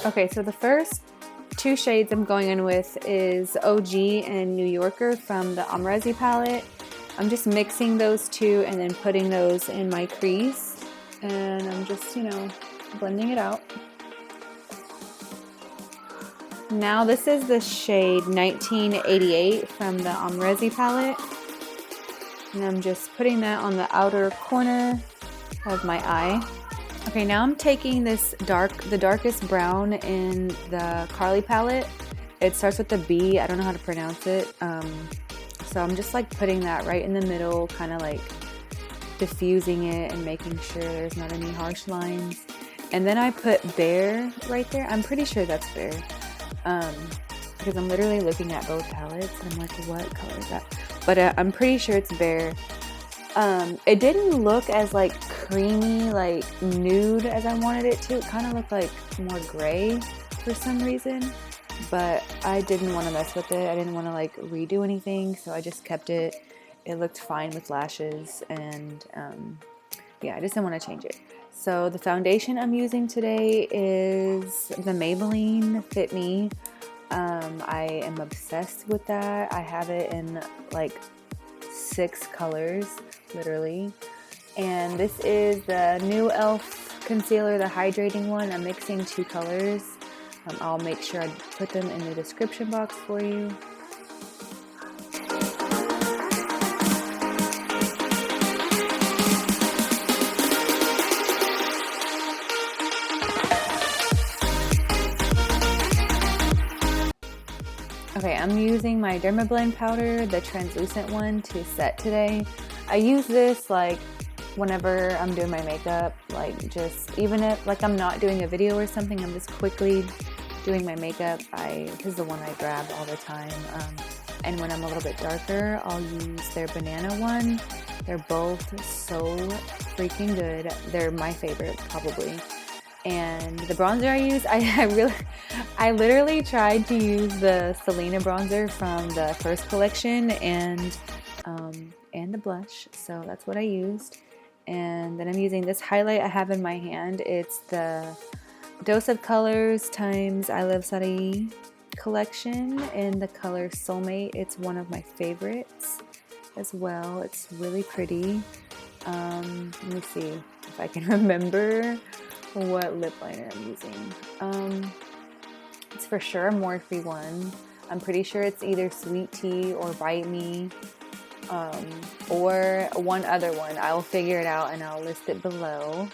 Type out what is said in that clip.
Okay, so the first two shades I'm going in with is OG and New Yorker from the Amrezy palette. I'm just mixing those two and then putting those in my crease. And I'm just, blending it out. Now this is the shade 1988 from the Amrezy palette. And I'm just putting that on the outer corner of my eye. Okay, now I'm taking this the darkest brown in the Carli palette. It starts with the B, I don't know how to pronounce it. So I'm just like putting that right in the middle, kind of like diffusing it and making sure there's not any harsh lines. And then I put Bare right there. I'm pretty sure that's Bare. Because I'm literally looking at both palettes and I'm like, what color is that? But I'm pretty sure it's Bare. It didn't look as like creamy, like nude as I wanted it to. It kind of looked like more gray for some reason, but I didn't want to mess with it. I didn't want to like redo anything, so I just kept it. It looked fine with lashes, and yeah, I just didn't want to change it. So the foundation I'm using today is the Maybelline Fit Me. I am obsessed with that. I have it in like 6 colors, literally. And this is the new Elf concealer, the hydrating one. I'm mixing 2 colors. I'll make sure I put them in the description box for you. Okay, I'm using my Dermablend powder, the translucent one, to set today. I use this like whenever I'm doing my makeup, like just even if like I'm not doing a video or something, I'm just quickly doing my makeup. This is the one I grab all the time. And when I'm a little bit darker, I'll use their banana one. They're both so freaking good. They're my favorite probably. And the bronzer I use, I literally tried to use the Selena bronzer from the first collection and the blush, so that's what I used. And then I'm using this highlight I have in my hand. It's the Dose of Colors times iluvsarahi collection in the color Solemate. It's one of my favorites as well. It's really pretty. Let me see if I can remember what lip liner I'm using. It's for sure a Morphe one. I'm pretty sure it's either Sweet Tea or Bite Me, or one other one. I'll figure it out and I'll list it below.